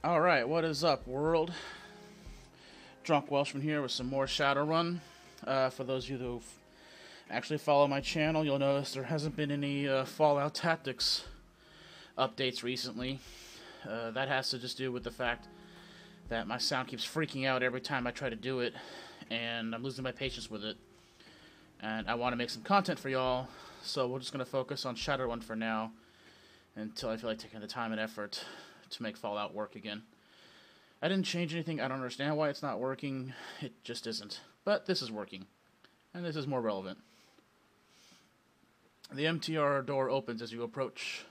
Alright, what is up, world? Drunk Welshman here with some more Shadowrun. For those of you who actually follow my channel, you'll notice there hasn't been any Fallout Tactics updates recently. That has to just do with the fact that my sound keeps freaking out every time I try to do it, and I'm losing my patience with it. And I want to make some content for y'all, so we're just going to focus on Shadowrun for now, until I feel like taking the time and effort to make Fallout work again. I didn't change anything. I don't understand why it's not working. It just isn't. But this is working. And this is more relevant. The MTR door opens as you approach.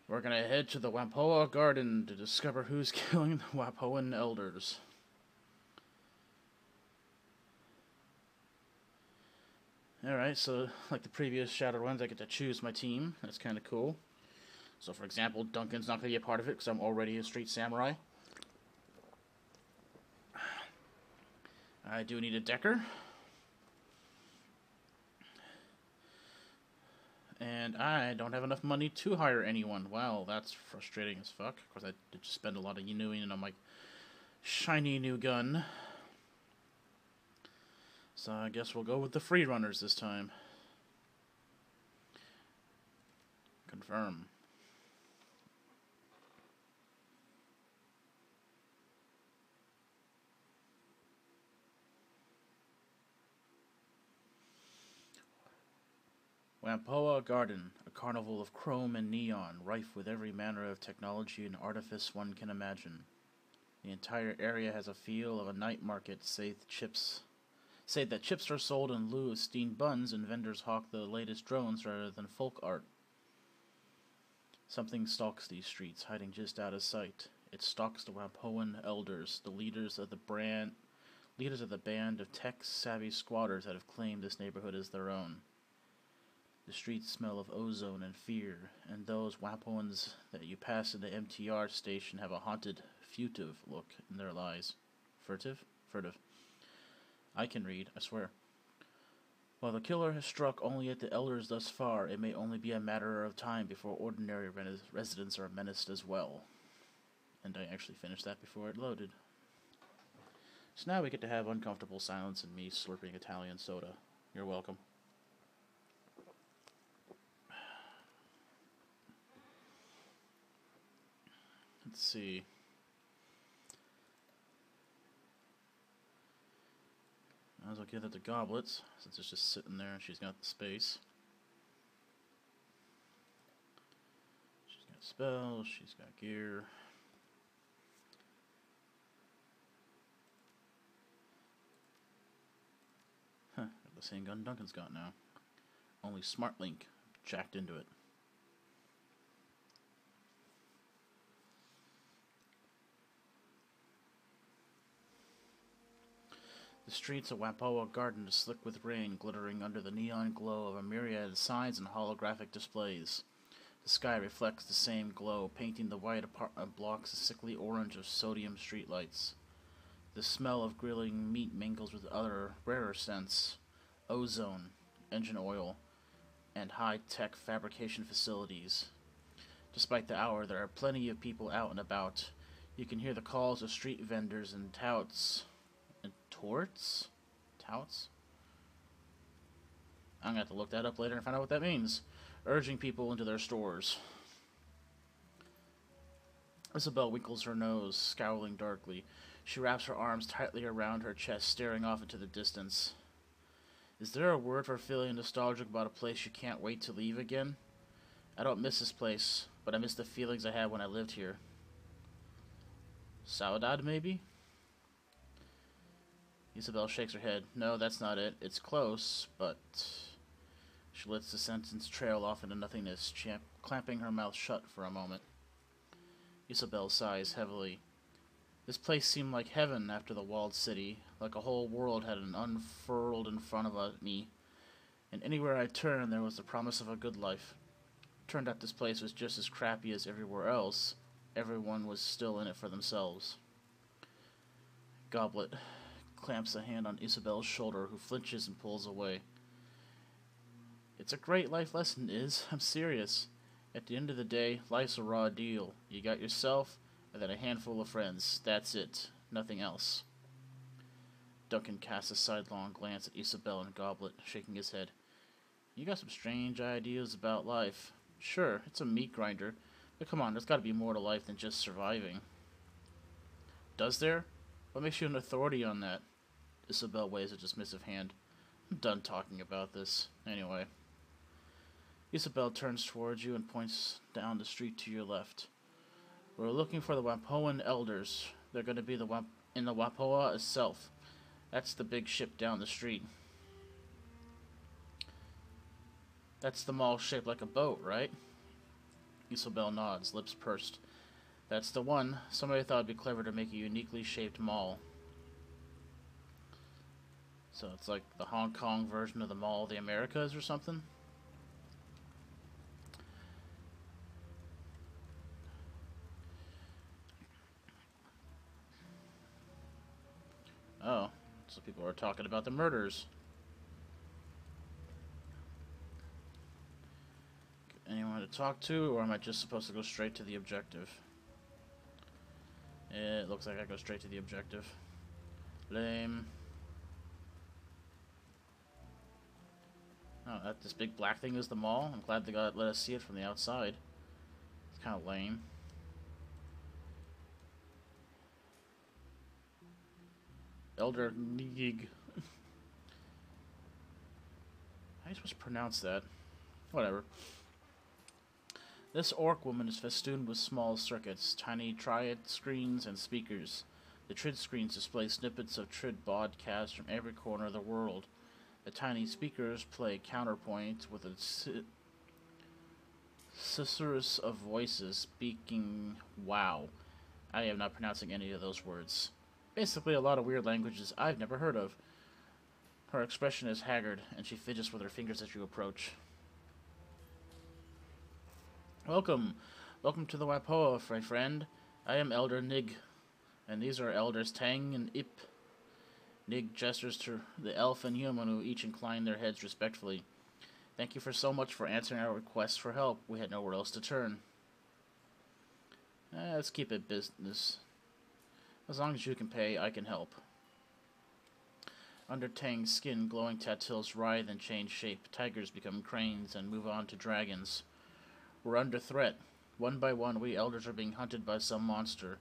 We're going to head to the Whampoa Garden to discover who's killing the Whampoan elders. Alright, so like the previous Shadowruns, I get to choose my team. That's kind of cool. So for example, Duncan's not going to be a part of it because I'm already a street samurai. I do need a decker. And I don't have enough money to hire anyone. Wow, that's frustrating as fuck. Of course, I did just spend a lot of Yinuing on my shiny new gun. So I guess we'll go with the free runners this time. Confirm. Whampoa Garden, a carnival of chrome and neon, rife with every manner of technology and artifice one can imagine. The entire area has a feel of a night market, save that chips are sold in lieu of steamed buns and vendors hawk the latest drones rather than folk art. Something stalks these streets, hiding just out of sight. It stalks the Whampoan elders, the leaders of the band of tech-savvy squatters that have claimed this neighborhood as their own. The streets smell of ozone and fear, and those Whampoans that you pass in the MTR station have a haunted, furtive look in their eyes. Furtive? Furtive. I can read, I swear. While the killer has struck only at the elders thus far, it may only be a matter of time before ordinary residents are menaced as well. And I actually finished that before it loaded. So now we get to have uncomfortable silence and me slurping Italian soda. You're welcome. Let's see. Might as well give it the goblets, since it's just sitting there and she's got the space. She's got spells, she's got gear. Huh, got the same gun Duncan's got now. Only Smart Link jacked into it. The streets of Whampoa Garden are slick with rain, glittering under the neon glow of a myriad of signs and holographic displays. The sky reflects the same glow, painting the white apartment blocks a sickly orange of sodium streetlights. The smell of grilling meat mingles with other, rarer scents: ozone, engine oil, and high-tech fabrication facilities. Despite the hour, there are plenty of people out and about. You can hear the calls of street vendors and touts. Torts? Touts? I'm gonna have to look that up later and find out what that means. Urging people into their stores. Isabel winkles her nose, scowling darkly. She wraps her arms tightly around her chest, staring off into the distance. Is there a word for feeling nostalgic about a place you can't wait to leave again? I don't miss this place, but I miss the feelings I had when I lived here. Saudade, maybe? Isabel shakes her head. No, that's not it. It's close, but... She lets the sentence trail off into nothingness, clamping her mouth shut for a moment. Isabel sighs heavily. This place seemed like heaven after the walled city, like a whole world had unfurled in front of me, and anywhere I turned there was the promise of a good life. Turned out this place was just as crappy as everywhere else. Everyone was still in it for themselves. Goblet clamps a hand on Isabel's shoulder, who flinches and pulls away. It's a great life lesson, I'm serious. At the end of the day, life's a raw deal. You got yourself, and then a handful of friends. That's it. Nothing else. Duncan casts a sidelong glance at Isabel and Goblet, shaking his head. You got some strange ideas about life. Sure, it's a meat grinder, but come on, there's got to be more to life than just surviving. Does there? What makes you an authority on that? Isabel waves a dismissive hand. I'm done talking about this. Anyway. Isabel turns towards you and points down the street to your left. We're looking for the Wampoan elders. They're going to be in the Wampoa itself. That's the big ship down the street. That's the mall shaped like a boat, right? Isabel nods, lips pursed. That's the one. Somebody thought it'd be clever to make a uniquely shaped mall. So it's like the Hong Kong version of the Mall of the Americas or something? Oh, so people are talking about the murders. Anyone to talk to, or am I just supposed to go straight to the objective? It looks like I go straight to the objective. Lame. Oh, this big black thing is the mall? I'm glad they let us see it from the outside. It's kind of lame. Elder Nig. How are you supposed to pronounce that? Whatever. This orc woman is festooned with small circuits, tiny triad screens, and speakers. The TRID screens display snippets of TRID broadcasts from every corner of the world. The tiny speakers play counterpoint with a susurrus of voices speaking wow. I am not pronouncing any of those words. Basically a lot of weird languages I've never heard of. Her expression is haggard, and she fidgets with her fingers as you approach. Welcome. Welcome to the Wapoa, my friend. I am Elder Nig, and these are Elders Tang and Ip. Nig gestures to the elf and human, who each incline their heads respectfully. Thank you so much for answering our request for help. We had nowhere else to turn. Let's keep it business. As long as you can pay, I can help. Under Tang's skin, glowing tattils writhe and change shape. Tigers become cranes and move on to dragons. We're under threat. One by one, we elders are being hunted by some monster.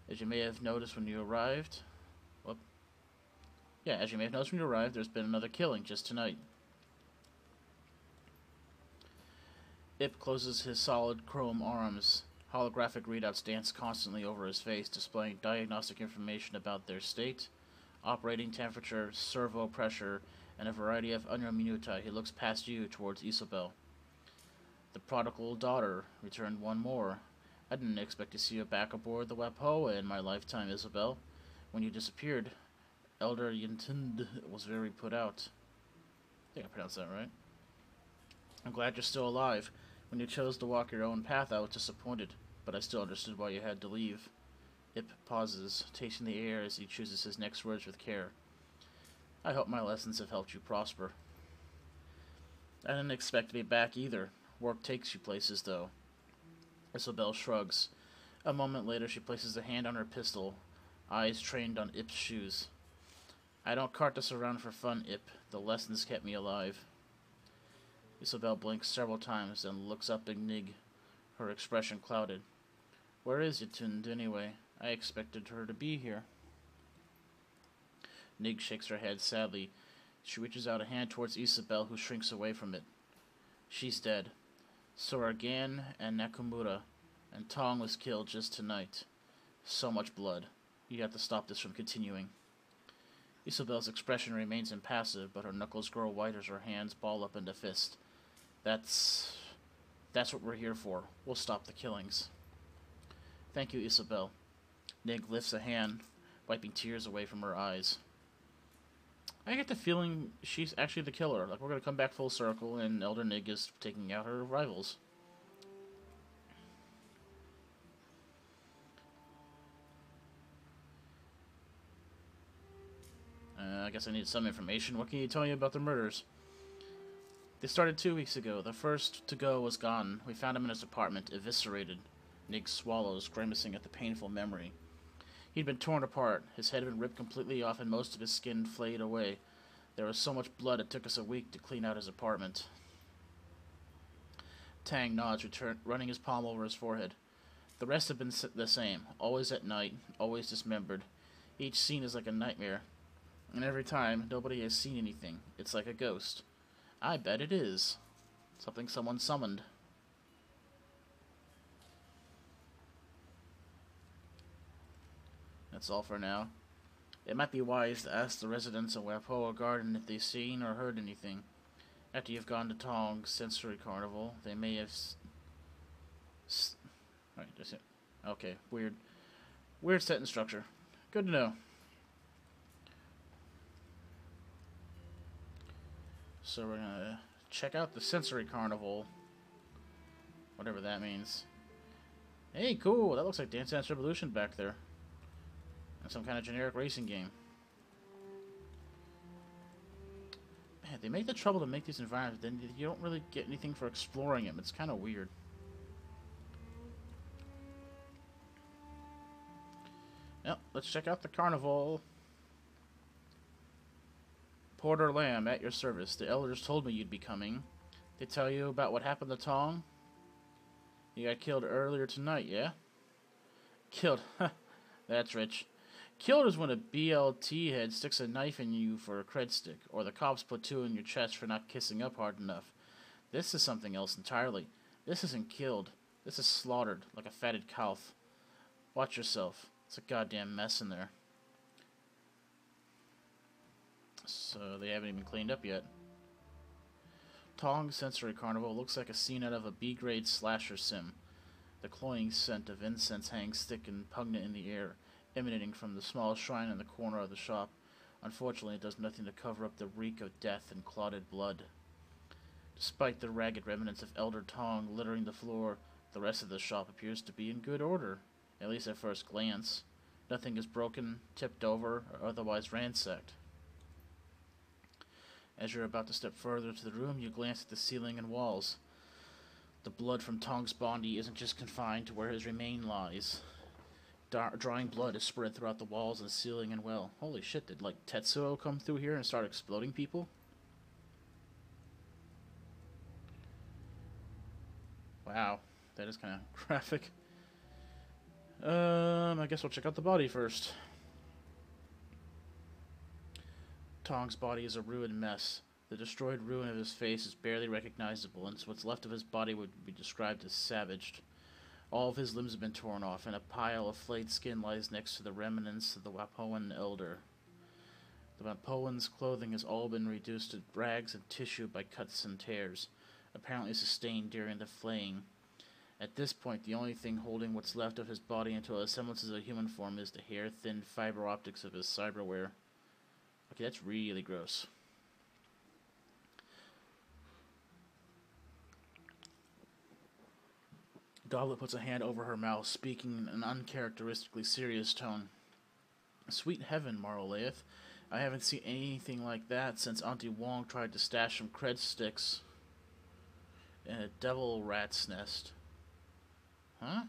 As you may have noticed when you arrived... as you may have noticed when you arrived, there's been another killing just tonight. Ip closes his solid chrome arms. Holographic readouts dance constantly over his face, displaying diagnostic information about their state, operating temperature, servo pressure, and a variety of other minutiae. He looks past you towards Isabel. The prodigal daughter returned one more. I didn't expect to see you back aboard the Wapoa in my lifetime, Isabel. When you disappeared, Elder Yintind was very put out. I think I pronounced that right. I'm glad you're still alive. When you chose to walk your own path, I was disappointed, but I still understood why you had to leave. Ip pauses, tasting the air as he chooses his next words with care. I hope my lessons have helped you prosper. I didn't expect to be back either. Work takes you places, though. Isabel shrugs. A moment later, she places a hand on her pistol, eyes trained on Ip's shoes. I don't cart this around for fun, Ip. The lessons kept me alive. Isabel blinks several times, then looks up at Nig, her expression clouded. Where is Yitund, anyway? I expected her to be here. Nig shakes her head sadly. She reaches out a hand towards Isabel, who shrinks away from it. She's dead. So are Gan and Nakamura, and Tong was killed just tonight. So much blood. You have to stop this from continuing. Isabel's expression remains impassive, but her knuckles grow white as her hands ball up into fist. That's what we're here for. We'll stop the killings. Thank you, Isabel. Nig lifts a hand, wiping tears away from her eyes. I get the feeling she's actually the killer. Like, we're going to come back full circle, and Elder Nig is taking out her rivals. I guess I need some information. What can you tell me about the murders? They started 2 weeks ago. The first to go was gone. We found him in his apartment, eviscerated. Nig swallows, grimacing at the painful memory. He'd been torn apart, his head had been ripped completely off and most of his skin flayed away. There was so much blood it took us a week to clean out his apartment. Tang nods, running his palm over his forehead. The rest have been the same, always at night, always dismembered. Each scene is like a nightmare, and every time, nobody has seen anything. It's like a ghost. I bet it is. Something someone summoned. That's all for now. It might be wise to ask the residents of Wappoa Garden if they've seen or heard anything. After you've gone to Tong's Sensory Carnival, they may have... Right, that's it. Okay, weird. Weird sentence structure. Good to know. So we're gonna check out the Sensory Carnival. Whatever that means. Hey, cool! That looks like Dance Dance Revolution back there. And some kind of generic racing game. Man, they make the trouble to make these environments, then you don't really get anything for exploring them. It's kind of weird. Well, let's check out the carnival. Porter Lamb, at your service. The elders told me you'd be coming. They tell you about what happened to Tong? You got killed earlier tonight, yeah? Killed? That's rich. Killed is when a BLT head sticks a knife in you for a cred stick, or the cops put two in your chest for not kissing up hard enough. This is something else entirely. This isn't killed. This is slaughtered, like a fatted calf. Watch yourself. It's a goddamn mess in there. So they haven't even cleaned up yet. Tong's Sensory Carnival looks like a scene out of a B-grade slasher sim. The cloying scent of incense hangs thick and pungent in the air, emanating from the small shrine in the corner of the shop. Unfortunately, it does nothing to cover up the reek of death and clotted blood. Despite the ragged remnants of Elder Tong littering the floor, the rest of the shop appears to be in good order, at least at first glance. Nothing is broken, tipped over, or otherwise ransacked. As you're about to step further into the room, you glance at the ceiling and walls. The blood from Tong's body isn't just confined to where his remain lies. Drying blood is spread throughout the walls and ceiling and well. Holy shit, did like Tetsuo come through here and start exploding people? Wow, that is kind of graphic. I guess we'll check out the body first. Tong's body is a ruined mess. The destroyed ruin of his face is barely recognizable, and what's left of his body would be described as savaged. All of his limbs have been torn off, and a pile of flayed skin lies next to the remnants of the Wappoan elder. The Wappoan's clothing has all been reduced to rags and tissue by cuts and tears, apparently sustained during the flaying. At this point, the only thing holding what's left of his body into a semblance of a human form is the hair-thin fiber optics of his cyberware. Okay, that's really gross. Goblet puts a hand over her mouth, speaking in an uncharacteristically serious tone. Sweet heaven, Marolaeth. I haven't seen anything like that since Auntie Wong tried to stash some cred sticks in a devil rat's nest. Huh?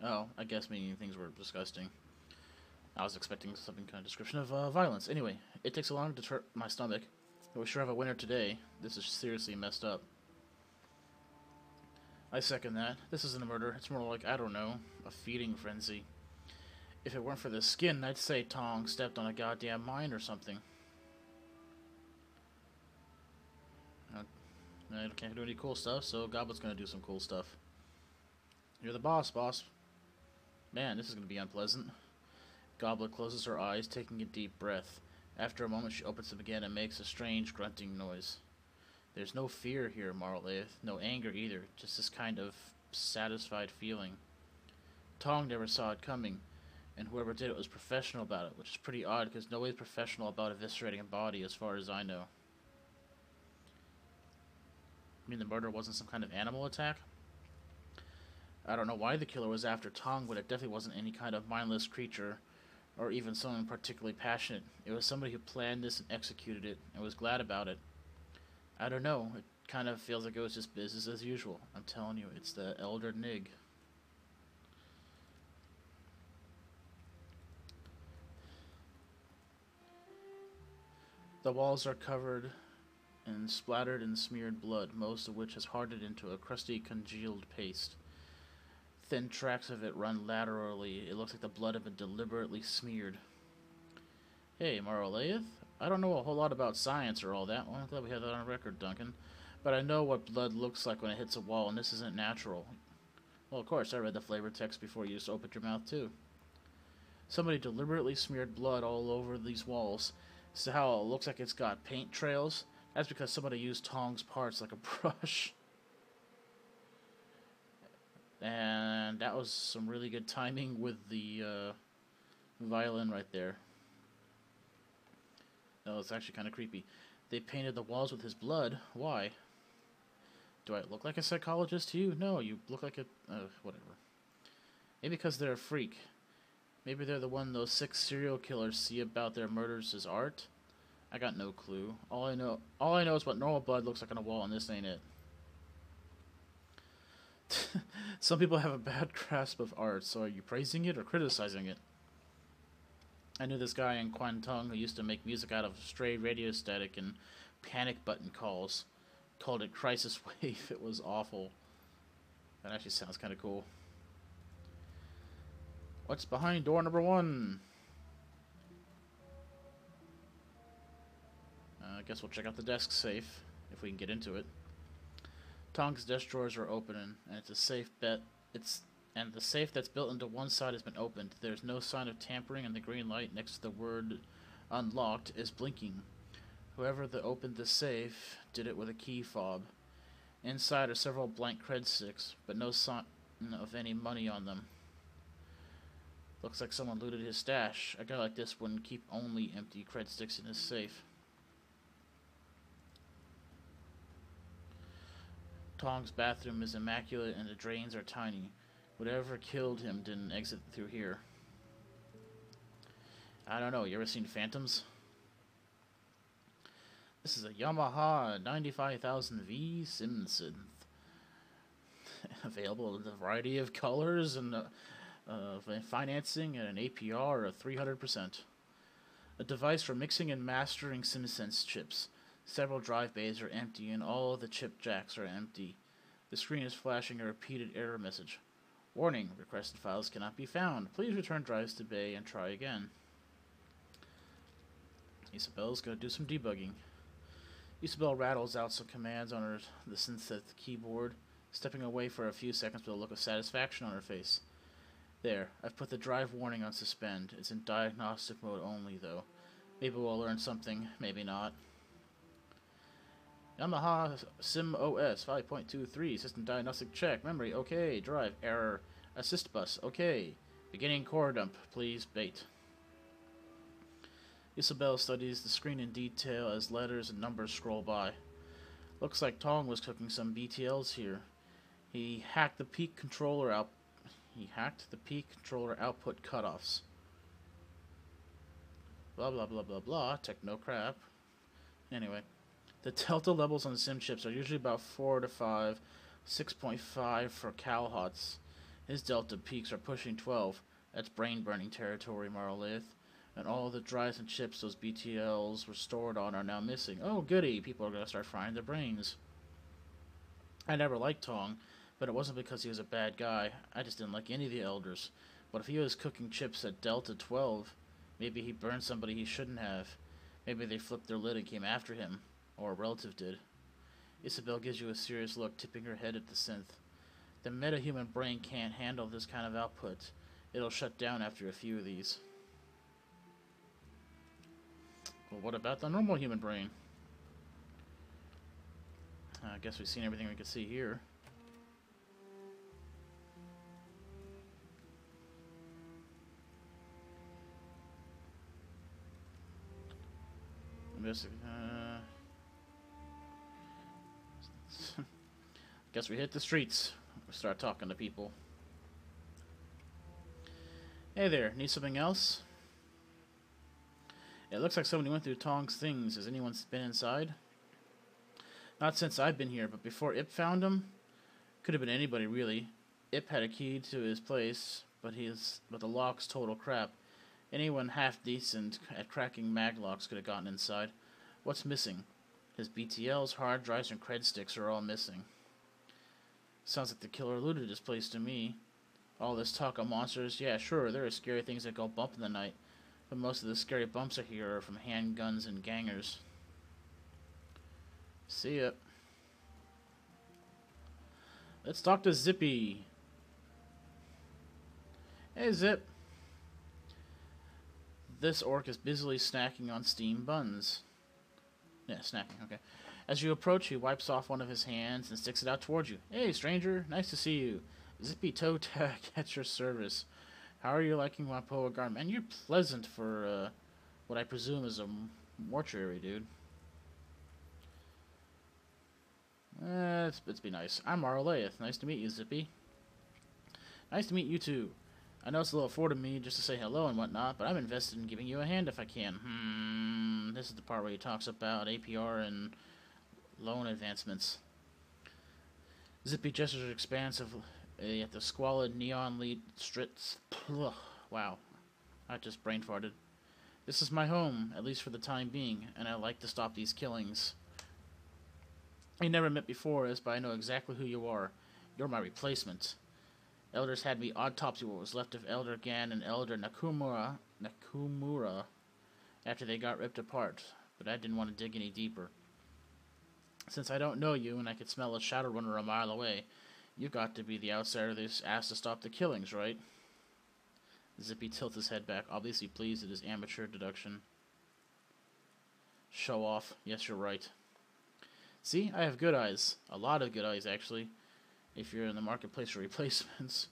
Oh, I guess meaning things were disgusting. I was expecting something kind of description of violence. Anyway, it takes a long to turn my stomach. But we sure have a winner today. This is seriously messed up. I second that. This isn't a murder. It's more like, I don't know, a feeding frenzy. If it weren't for the skin, I'd say Tong stepped on a goddamn mine or something. I can't do any cool stuff, so Goblet's gonna do some cool stuff. You're the boss, boss. Man, this is gonna be unpleasant. Goblet closes her eyes, taking a deep breath. After a moment, she opens them again and makes a strange grunting noise. There's no fear here, Marolaeth. No anger either. Just this kind of satisfied feeling. Tong never saw it coming, and whoever did it was professional about it, which is pretty odd because nobody's professional about eviscerating a body as far as I know. I mean, the murder wasn't some kind of animal attack? I don't know why the killer was after Tong, but it definitely wasn't any kind of mindless creature, or even someone particularly passionate. It was somebody who planned this and executed it, and was glad about it. I don't know, it kind of feels like it was just business as usual. I'm telling you, it's the Elder Nig. The walls are covered in splattered and smeared blood, most of which has hardened into a crusty, congealed paste. Thin tracks of it run laterally. It looks like the blood had been deliberately smeared. Hey, Marolaeth? I don't know a whole lot about science or all that. Well, I'm glad we have that on record, Duncan. But I know what blood looks like when it hits a wall, and this isn't natural. Well, of course, I read the flavor text before you just opened your mouth, too. Somebody deliberately smeared blood all over these walls. So how it looks like it's got paint trails? That's because somebody used Tong's parts like a brush. And that was some really good timing with the violin right there. No, it's actually kind of creepy. They painted the walls with his blood. Why? Do I look like a psychologist to you? No, you look like a... whatever. Maybe because they're a freak. Maybe they're the one those 6 serial killers see about their murders as art. I got no clue. All I know is what normal blood looks like on a wall, and this ain't it. Some people have a bad grasp of art, so are you praising it or criticizing it? I knew this guy in Kwantong who used to make music out of stray radio static and panic button calls. Called it Crisis Wave. It was awful. That actually sounds kind of cool. What's behind door number 1? I guess we'll check out the desk safe, if we can get into it. Tong's desk drawers are open, and it's a safe bet. And the safe that's built into one side has been opened. There's no sign of tampering, and the green light next to the word unlocked is blinking. Whoever opened the safe did it with a key fob. Inside are several blank cred sticks, but no sign of any money on them. Looks like someone looted his stash. A guy like this wouldn't keep only empty cred sticks in his safe. Tong's bathroom is immaculate and the drains are tiny. Whatever killed him didn't exit through here. I don't know, you ever seen Phantoms? This is a Yamaha 95,000V Simsynth. Available in a variety of colors and financing at an APR of 300%. A device for mixing and mastering SimSense chips. Several drive bays are empty and all of the chip jacks are empty. The screen is flashing a repeated error message. Warning, requested files cannot be found. Please return drives to bay and try again. Isabel's going to do some debugging. Isabel rattles out some commands on the synthetic keyboard, stepping away for a few seconds with a look of satisfaction on her face. There, I've put the drive warning on suspend. It's in diagnostic mode only, though. Maybe we'll learn something, maybe not. Yamaha Sim OS 5.23, system diagnostic check, memory, okay, drive, error, assist bus, okay, beginning core dump, please bait. Isabel studies the screen in detail as letters and numbers scroll by. Looks like Tong was cooking some BTLs here. He hacked the peak controller output cutoffs. Blah blah blah blah blah, techno crap. Anyway. The delta levels on the sim chips are usually about 4 to 5, 6.5 for Calhots. His delta peaks are pushing 12. That's brain-burning territory, Marolaeth. And all the drives and chips those BTLs were stored on are now missing. Oh, goody! People are going to start frying their brains. I never liked Tong, but it wasn't because he was a bad guy. I just didn't like any of the elders. But if he was cooking chips at delta 12, maybe he burned somebody he shouldn't have. Maybe they flipped their lid and came after him. Or a relative did. Isabel gives you a serious look, tipping her head at the synth. The metahuman brain can't handle this kind of output. It'll shut down after a few of these. Well, what about the normal human brain? I guess we've seen everything we could see here. Guess we hit the streets. We start talking to people. Hey there, need something else? It looks like somebody went through Tong's things. Has anyone been inside? Not since I've been here, but before Ip found him. Could have been anybody, really. Ip had a key to his place, but the lock's total crap. Anyone half decent at cracking mag locks could have gotten inside. What's missing? His BTLs, hard drives, and cred sticks are all missing. Sounds like the killer looted his place to me. All this talk of monsters, yeah, sure, there are scary things that go bump in the night, but most of the scary bumps I hear are from handguns and gangers. See ya. Let's talk to Zippy. Hey, Zip. This orc is busily snacking on steamed buns. Yeah, snacking, okay. As you approach, he wipes off one of his hands and sticks it out towards you. Hey, stranger, nice to see you. Zippy Toe Tag at your service. How are you liking my Poa Garden? Man, you're pleasant for what I presume is a mortuary, dude. Let's be nice. I'm Arleith. Nice to meet you, Zippy. Nice to meet you, too. I know it's a little forward of me just to say hello and whatnot, but I'm invested in giving you a hand if I can. This is the part where he talks about APR and loan advancements. Zippy gestures expansively at the squalid neon lit streets. Wow, I just brain farted. This is my home, at least for the time being, and I like to stop these killings. I never met before us, but I know exactly who you are. You're my replacement. Elders had me autopsy what was left of Elder Gan and Elder Nakamura after they got ripped apart, but I didn't want to dig any deeper. Since I don't know you and I could smell a Shadowrunner a mile away, you got to be the outsider they asked to stop the killings, right? Zippy tilts his head back, obviously pleased at his amateur deduction. Show off. Yes, you're right. See, I have good eyes. A lot of good eyes, actually. If you're in the marketplace for replacements.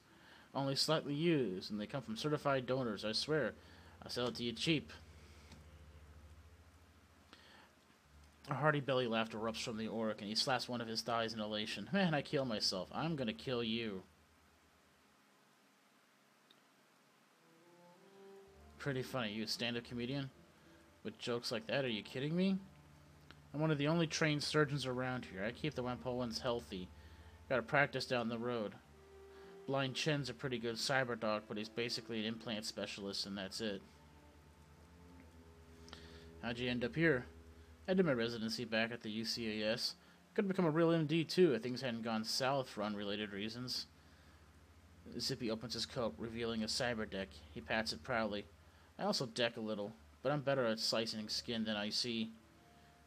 Only slightly used, and they come from certified donors, I swear. I'll sell it to you cheap. A hearty belly laugh erupts from the orc, and he slaps one of his thighs in elation. Man, I kill myself. I'm gonna kill you. Pretty funny. You a stand-up comedian? With jokes like that? Are you kidding me? I'm one of the only trained surgeons around here. I keep the Wampoans healthy. Gotta practice down the road. Blind Chen's a pretty good cyber doc, but he's basically an implant specialist, and that's it. How'd you end up here? I did my residency back at the UCAS. Could have become a real MD, too, if things hadn't gone south for unrelated reasons. Zippy opens his coat, revealing a cyber deck. He pats it proudly. I also deck a little, but I'm better at slicing skin than IC.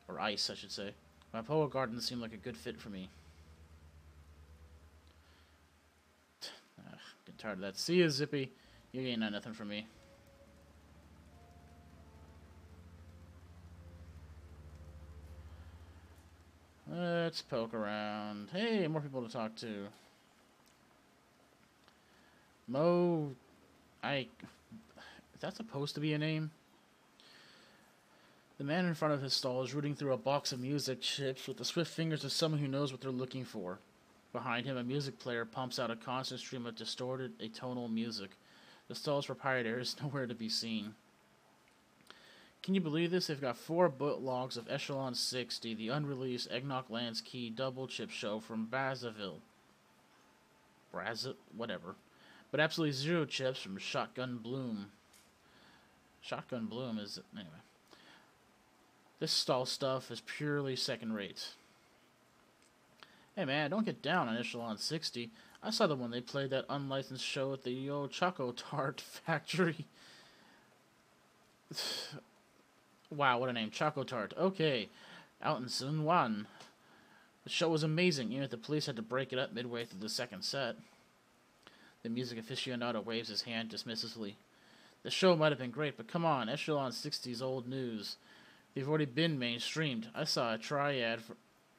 Or ice, I should say. My Poa Garden seemed like a good fit for me. Get tired of that. See you, Zippy. You ain't got nothing from me. Let's poke around. Hey, more people to talk to. Mo... Is that supposed to be a name? The man in front of his stall is rooting through a box of music chips with the swift fingers of someone who knows what they're looking for. Behind him, a music player pumps out a constant stream of distorted, atonal music. The stall's proprietor is nowhere to be seen. Can you believe this? They've got 4 bootlogs of Echelon 60, the unreleased Eggnog Lands Key double chip show from Brazzaville. Whatever. But absolutely 0 chips from Shotgun Bloom. Shotgun Bloom is... Anyway. This stall stuff is purely second rate. Hey man, don't get down on Echelon 60. I saw them when they played that unlicensed show at the Choco Tart Factory. Wow, what a name. Choco Tart. Okay. Out in Sun Wan. The show was amazing, even if the police had to break it up midway through the second set. The music aficionado waves his hand dismissively. The show might have been great, but come on, Echelon 60's old news. They've already been mainstreamed. I saw a triad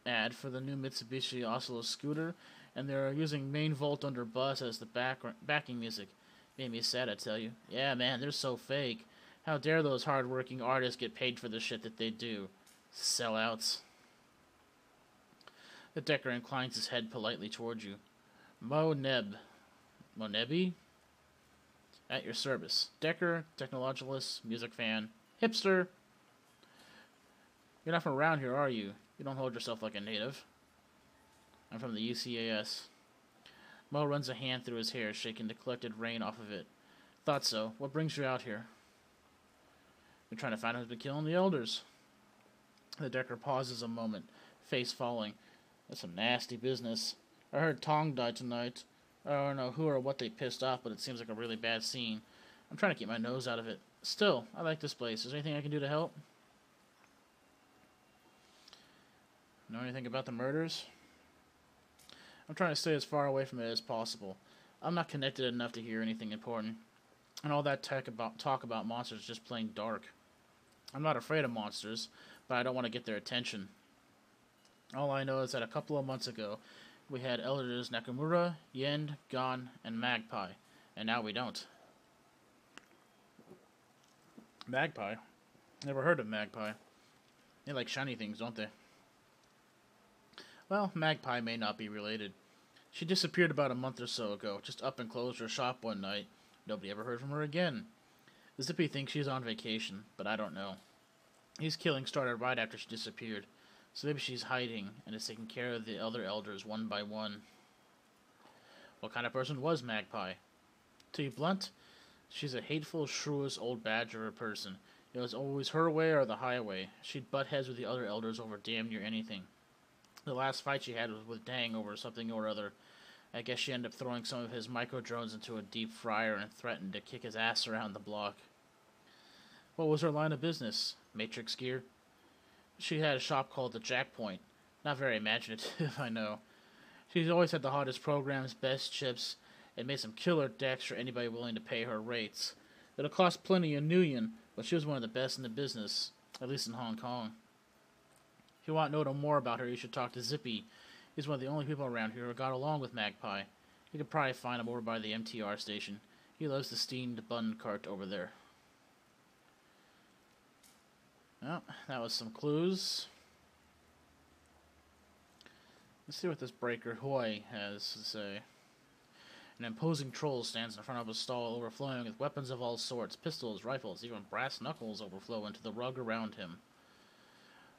ad for the new Mitsubishi Oslo scooter, and they're using Main Vault Under Bus as the backing music. Made me sad, I tell you. Yeah, man, they're so fake. How dare those hard-working artists get paid for the shit that they do? Sellouts. The Decker inclines his head politely towards you. Monebi? At your service. Decker, technologist, music fan, hipster. You're not from around here, are you? You don't hold yourself like a native. I'm from the UCAS. Mo runs a hand through his hair, shaking the collected rain off of it. Thought so. What brings you out here? We're trying to find out who's been killing the elders. The Decker pauses a moment, face falling. That's some nasty business. I heard Tong died tonight. I don't know who or what they pissed off, but it seems like a really bad scene. I'm trying to keep my nose out of it. Still, I like this place. Is there anything I can do to help? Know anything about the murders? I'm trying to stay as far away from it as possible. I'm not connected enough to hear anything important. And all that talk about monsters is just plain dark. I'm not afraid of monsters, but I don't want to get their attention. All I know is that a couple of months ago, we had elders Nakamura, Yen, Gon, and Magpie, and now we don't. Magpie? Never heard of Magpie. They like shiny things, don't they? Well, Magpie may not be related. She disappeared about a month or so ago, just up and closed her shop one night. Nobody ever heard from her again. Zippy thinks she's on vacation, but I don't know. These killings started right after she disappeared, so maybe she's hiding and is taking care of the other elders one by one. What kind of person was Magpie? To be blunt, she's a hateful, shrewish old badger of a person. It was always her way or the highway. She'd butt heads with the other elders over damn near anything. The last fight she had was with Dang over something or other. I guess she ended up throwing some of his micro-drones into a deep fryer and threatened to kick his ass around the block. What was her line of business? Matrix gear? She had a shop called the Jackpoint. Not very imaginative, I know. She's always had the hottest programs, best chips, and made some killer decks for anybody willing to pay her rates. It'll cost plenty a Nguyen, but she was one of the best in the business, at least in Hong Kong. If you want to know more about her, you should talk to Zippy. He's one of the only people around here who got along with Magpie. You could probably find him over by the MTR station. He loves the steamed bun cart over there. Well, that was some clues. Let's see what this Breaker Hoi has to say. An imposing troll stands in front of a stall overflowing with weapons of all sorts. Pistols, rifles, even brass knuckles overflow into the rug around him.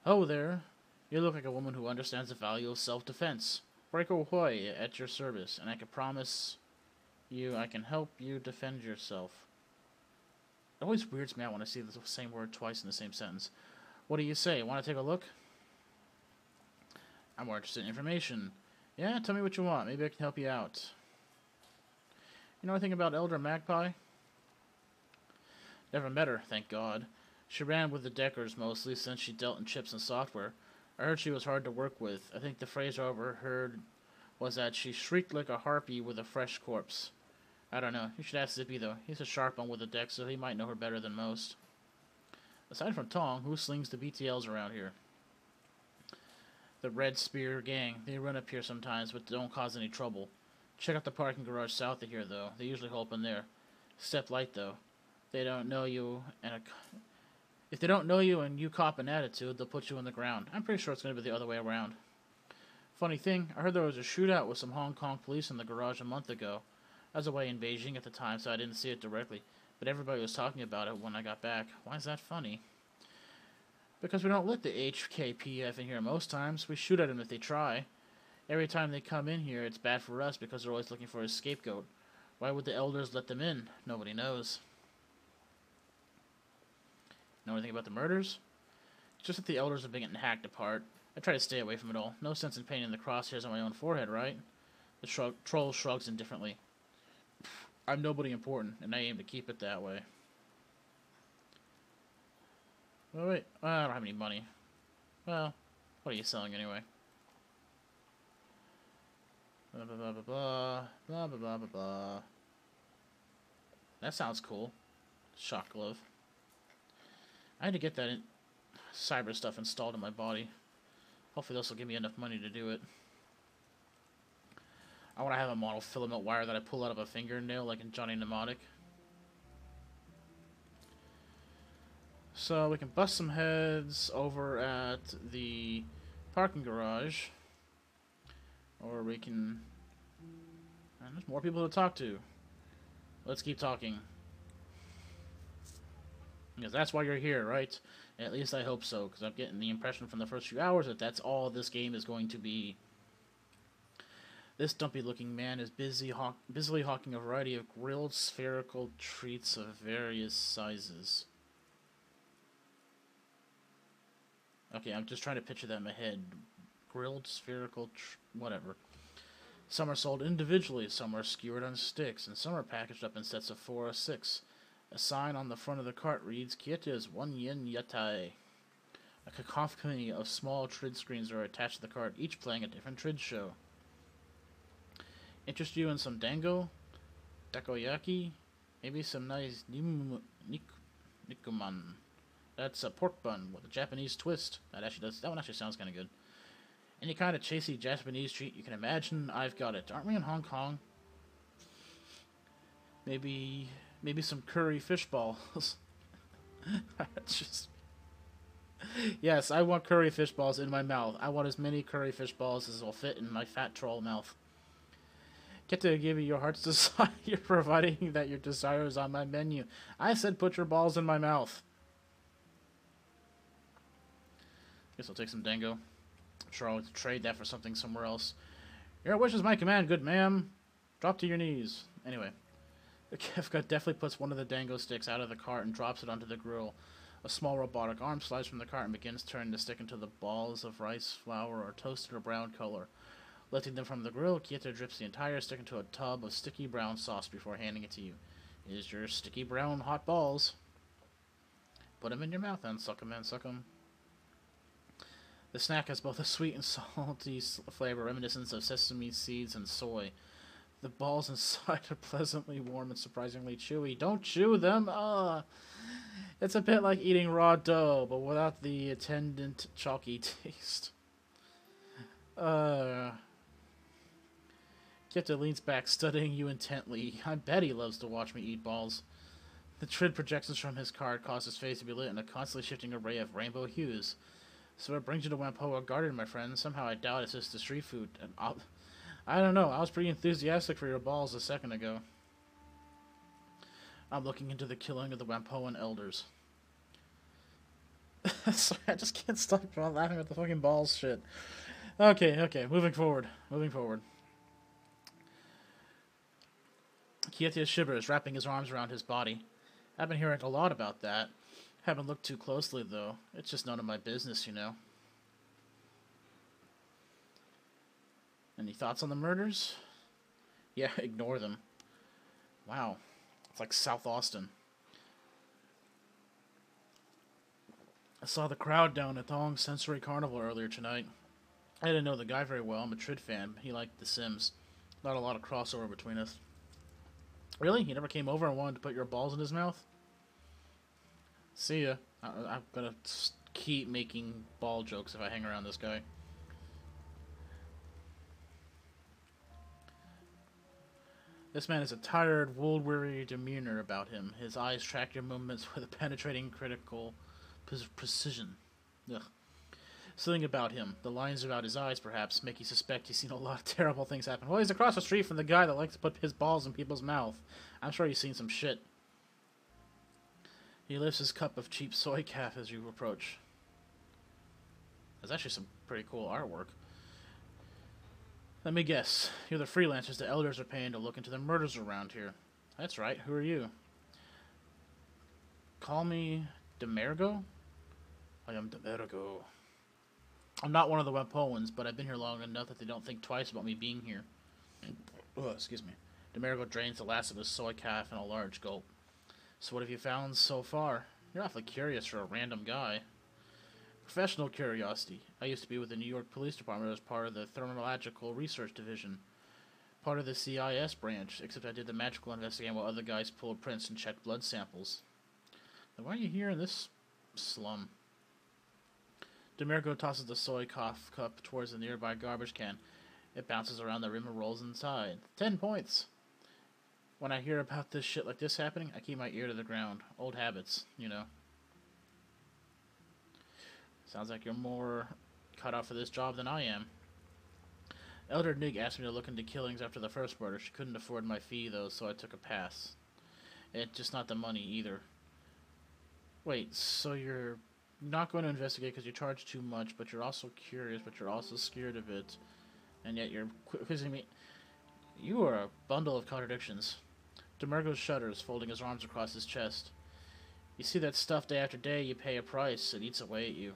Oh there. You look like a woman who understands the value of self-defense. Breaker Hoi at your service, and I can promise you I can help you defend yourself. It always weirds me out when I see the same word twice in the same sentence. What do you say? Want to take a look? I'm more interested in information. Yeah, tell me what you want. Maybe I can help you out. You know anything about Elder Magpie? Never met her, thank God. She ran with the Deckers mostly since she dealt in chips and software. I heard she was hard to work with. I think the phrase I overheard was that she shrieked like a harpy with a fresh corpse. I don't know. You should ask Zippy, though. He's a sharp one with the deck, so he might know her better than most. Aside from Tong, who slings the BTLs around here? The Red Spear Gang. They run up here sometimes, but don't cause any trouble. Check out the parking garage south of here, though. They usually hold up in there. Step light, though. They don't know you, and if they don't know you and you cop an attitude, they'll put you on the ground. I'm pretty sure it's going to be the other way around. Funny thing, I heard there was a shootout with some Hong Kong police in the garage a month ago. I was away in Beijing at the time, so I didn't see it directly, but everybody was talking about it when I got back. Why is that funny? Because we don't let the HKPF in here most times. We shoot at them if they try. Every time they come in here, it's bad for us because they're always looking for a scapegoat. Why would the elders let them in? Nobody knows. Know anything about the murders? It's just that the elders have been getting hacked apart. I try to stay away from it all. No sense in painting the crosshairs on my own forehead, right? The troll shrugs indifferently. I'm nobody important, and I aim to keep it that way. Oh, wait. I don't have any money. Well, what are you selling anyway? Blah, blah, blah, blah, blah. Blah, blah, blah, blah, blah. That sounds cool. Shock glove. I had to get that cyber stuff installed in my body. Hopefully this will give me enough money to do it. I want to have a model filament wire that I pull out of a fingernail like in Johnny Mnemonic. So we can bust some heads over at the parking garage. Or we can... And there's more people to talk to. Let's keep talking. Because that's why you're here, right? At least I hope so, because I'm getting the impression from the first few hours that that's all this game is going to be. This dumpy-looking man is busily hawking a variety of grilled spherical treats of various sizes. Okay, I'm just trying to picture that in my head. Grilled spherical whatever. Some are sold individually, some are skewered on sticks, and some are packaged up in sets of 4 or 6. A sign on the front of the cart reads, Kieta is 1 yen yatai. A cacophony of small trid screens are attached to the cart, each playing a different trid show. Interest you in some dango? Takoyaki? Maybe some nice nikuman. That's a pork bun with a Japanese twist. That one actually sounds kind of good. Any kind of chasey Japanese treat you can imagine, I've got it. Aren't we in Hong Kong? Maybe some curry fish balls. Just... Yes, I want curry fish balls in my mouth. I want as many curry fish balls as will fit in my fat troll mouth. Get to give you your heart's desire, providing that your desire is on my menu. I said put your balls in my mouth. Guess I'll take some dango. I'm sure I'll trade that for something somewhere else. Your wish is my command, good ma'am. Drop to your knees. Anyway, the Kefka definitely puts one of the dango sticks out of the cart and drops it onto the grill. A small robotic arm slides from the cart and begins turning the stick into the balls of rice flour or toasted or brown color. Lifting them from the grill, Kieta drips the entire stick into a tub of sticky brown sauce before handing it to you. Here's your sticky brown hot balls. Put them in your mouth and suck them and suck them. The snack has both a sweet and salty flavor, reminiscent of sesame seeds and soy. The balls inside are pleasantly warm and surprisingly chewy. Don't chew them! It's a bit like eating raw dough, but without the attendant chalky taste. Kieta leans back, studying you intently. I bet he loves to watch me eat balls. The trid projections from his card cause his face to be lit in a constantly shifting array of rainbow hues. So it brings you to Whampoa Garden, my friend. Somehow I doubt it's just the street food. And I don't know. I was pretty enthusiastic for your balls a second ago. I'm looking into the killing of the Whampoan elders. Sorry, I just can't stop laughing at the fucking balls shit. Okay. Moving forward. Kieta shivers, wrapping his arms around his body. I've been hearing a lot about that. Haven't looked too closely, though. It's just none of my business, you know. Any thoughts on the murders? Yeah, ignore them. Wow. It's like South Austin. I saw the crowd down at Thong Sensory Carnival earlier tonight. I didn't know the guy very well. I'm a Trid fan. He liked The Sims. Not a lot of crossover between us. Really? He never came over and wanted to put your balls in his mouth? See ya. I'm gonna keep making ball jokes if I hang around this guy. This man has a tired, wool-weary demeanor about him. His eyes track your movements with a penetrating, critical precision. Ugh. Something about him, the lines about his eyes perhaps, make you suspect he's seen a lot of terrible things happen. Well, he's across the street from the guy that likes to put his balls in people's mouth. I'm sure he's seen some shit. He lifts his cup of cheap soy calf as you approach. There's actually some pretty cool artwork. Let me guess. You're the freelancers the elders are paying to look into the murders around here. That's right. Who are you? Call me Demergo? I am Demergo. I'm not one of the Whampoans, but I've been here long enough that they don't think twice about me being here. Excuse me. Demergo drains the last of his soy calf in a large gulp. So what have you found so far? You're awfully curious for a random guy. Professional curiosity. I used to be with the New York Police Department as part of the Thermological Research Division. Part of the CIS branch, except I did the magical investigating while other guys pulled prints and checked blood samples. Then why are you here in this slum? Demergo tosses the soy cough cup towards the nearby garbage can. It bounces around the rim and rolls inside. 10 points! When I hear about this shit like this happening, I keep my ear to the ground. Old habits, you know. Sounds like you're more cut out for this job than I am. Elder Nig asked me to look into killings after the first murder. She couldn't afford my fee, though, so I took a pass. It's just not the money, either. Wait, so you're not going to investigate because you charge too much, but you're also curious, but you're also scared of it, and yet you're quizzing me. You are a bundle of contradictions. Demergo shudders, folding his arms across his chest. You see that stuff day after day, you pay a price, it eats away at you.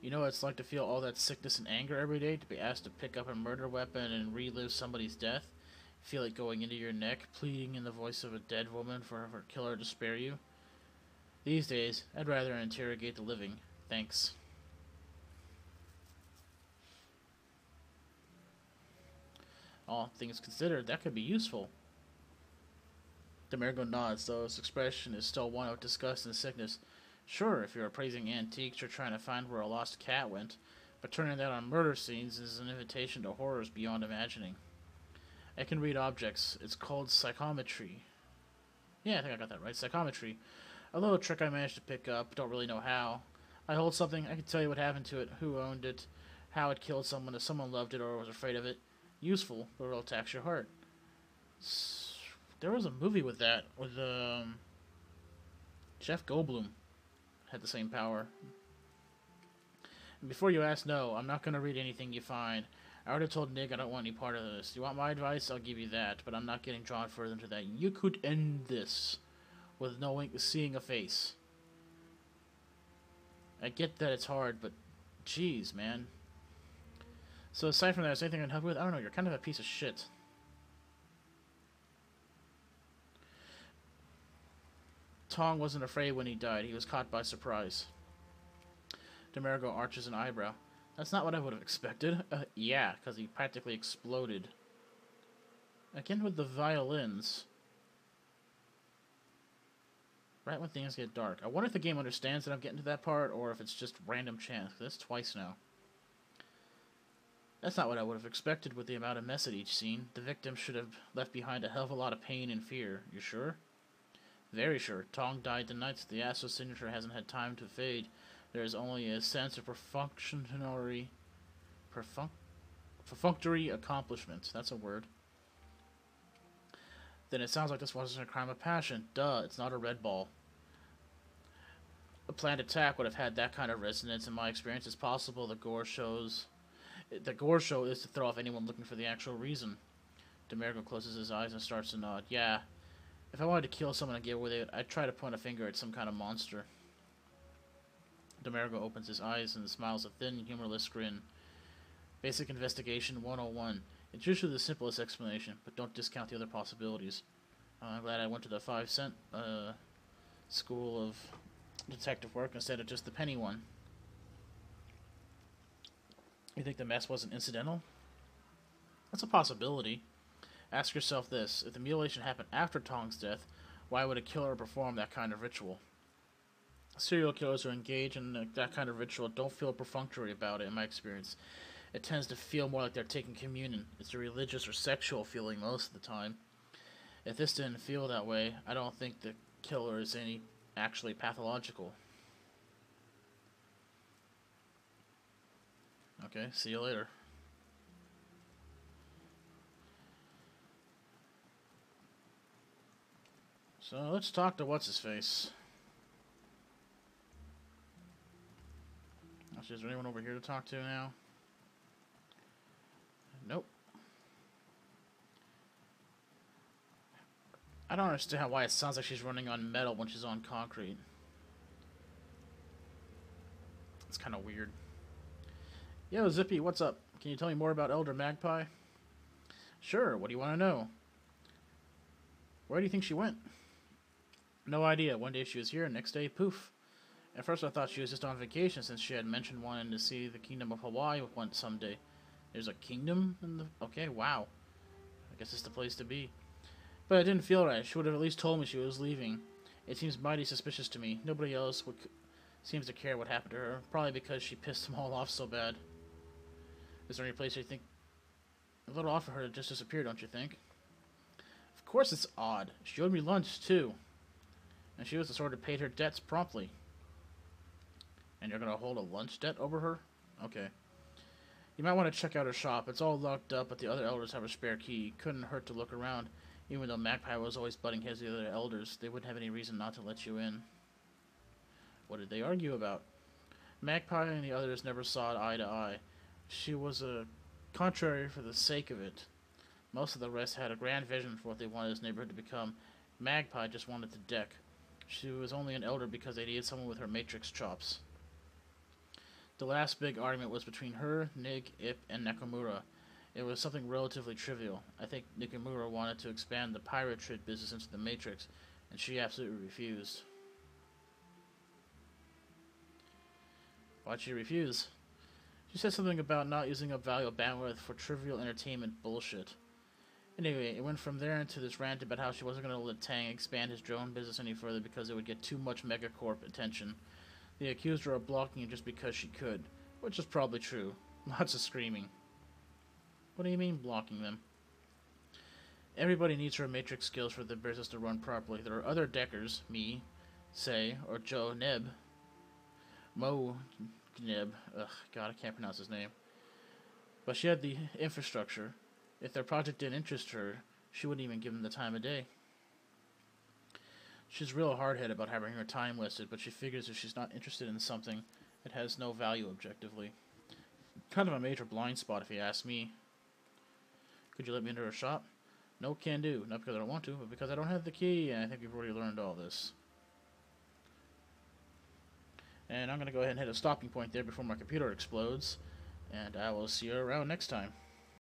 You know what it's like to feel all that sickness and anger every day, to be asked to pick up a murder weapon and relive somebody's death? Feel it going into your neck, pleading in the voice of a dead woman for her killer to spare you? These days, I'd rather interrogate the living. Thanks. All things considered, that could be useful. Demergo nods, though his expression is still one of disgust and sickness. Sure, if you're appraising antiques or trying to find where a lost cat went, but turning that on murder scenes is an invitation to horrors beyond imagining. I can read objects. It's called psychometry. Yeah, I think I got that right. Psychometry. A little trick I managed to pick up, don't really know how. I hold something, I can tell you what happened to it, who owned it, how it killed someone, if someone loved it or was afraid of it. Useful, but it'll tax your heart. There was a movie with that, with Jeff Goldblum. Had the same power. And before you ask, no, I'm not going to read anything you find. I already told Nick I don't want any part of this. You want my advice? I'll give you that, but I'm not getting drawn further into that. You could end this with seeing a face. I get that it's hard, but jeez, man. So aside from that, is there anything I can help you with? I don't know, you're kind of a piece of shit. Tong wasn't afraid when he died. He was caught by surprise. Demergo arches an eyebrow. That's not what I would have expected. Yeah, because he practically exploded. Again with the violins. Right when things get dark. I wonder if the game understands that I'm getting to that part, or if it's just random chance. That's twice now. That's not what I would have expected with the amount of mess at each scene. The victim should have left behind a hell of a lot of pain and fear. You sure? Very sure. Tong died tonight, so the astral signature hasn't had time to fade. There is only a sense of perfunctory accomplishment. That's a word. Then it sounds like this wasn't a crime of passion. Duh, it's not a red ball. A planned attack would have had that kind of resonance. In my experience, it's possible the gore show is to throw off anyone looking for the actual reason. Demergo closes his eyes and starts to nod. Yeah. If I wanted to kill someone and get away with it, I'd try to point a finger at some kind of monster. Demergo opens his eyes and smiles a thin, humorless grin. Basic Investigation 101. It's usually the simplest explanation, but don't discount the other possibilities. I'm glad I went to the 5-cent school of detective work instead of just the penny one. You think the mess wasn't incidental? That's a possibility. Ask yourself this. If the mutilation happened after Tong's death, why would a killer perform that kind of ritual? Serial killers who engage in that kind of ritual don't feel perfunctory about it, in my experience. It tends to feel more like they're taking communion. It's a religious or sexual feeling most of the time. If this didn't feel that way, I don't think the killer is actually pathological. Okay, see you later. So let's talk to what's-his-face. Actually, is there anyone over here to talk to now? Nope. I don't understand why it sounds like she's running on metal when she's on concrete. It's kind of weird. Yo, Zippy, what's up? Can you tell me more about Elder Magpie? Sure, what do you want to know? Where do you think she went? No idea. One day she was here, next day, poof. At first I thought she was just on vacation since she had mentioned wanting to see the Kingdom of Hawaii someday. There's a kingdom in the... Okay, wow. I guess it's the place to be. But it didn't feel right. She would have at least told me she was leaving. It seems mighty suspicious to me. Nobody else seems to care what happened to her. Probably because she pissed them all off so bad. Is there any place you think... A little off for her to just disappear, don't you think? Of course it's odd. She owed me lunch, too. And she was the sort who paid her debts promptly. And you're going to hold a lunch debt over her? Okay. You might want to check out her shop. It's all locked up, but the other elders have a spare key. Couldn't hurt to look around. Even though Magpie was always butting heads with the other elders, they wouldn't have any reason not to let you in. What did they argue about? Magpie and the others never saw eye to eye. She was a contrary for the sake of it. Most of the rest had a grand vision for what they wanted this neighborhood to become. Magpie just wanted the deck. She was only an elder because they needed someone with her matrix chops. The last big argument was between her, Nig, Ip, and Nakamura. It was something relatively trivial. I think Nakamura wanted to expand the pirate trade business into the Matrix, and she absolutely refused. Why'd she refuse? She said something about not using up valuable bandwidth for trivial entertainment bullshit. Anyway, it went from there into this rant about how she wasn't going to let Tang expand his drone business any further because it would get too much megacorp attention. They accused her of blocking it just because she could, which is probably true. Lots of screaming. What do you mean, blocking them? Everybody needs her matrix skills for the business to run properly. There are other deckers, me, Say, or Joe Neb. Mo Neb. Ugh, God, I can't pronounce his name. But she had the infrastructure. If their project didn't interest her, she wouldn't even give them the time of day. She's real hard-headed about having her time wasted, but she figures if she's not interested in something, it has no value objectively. Kind of a major blind spot if you ask me. Could you let me into her shop? No, can do. Not because I don't want to, but because I don't have the key, and I think we've already learned all this. And I'm going to go ahead and hit a stopping point there before my computer explodes, and I will see you around next time.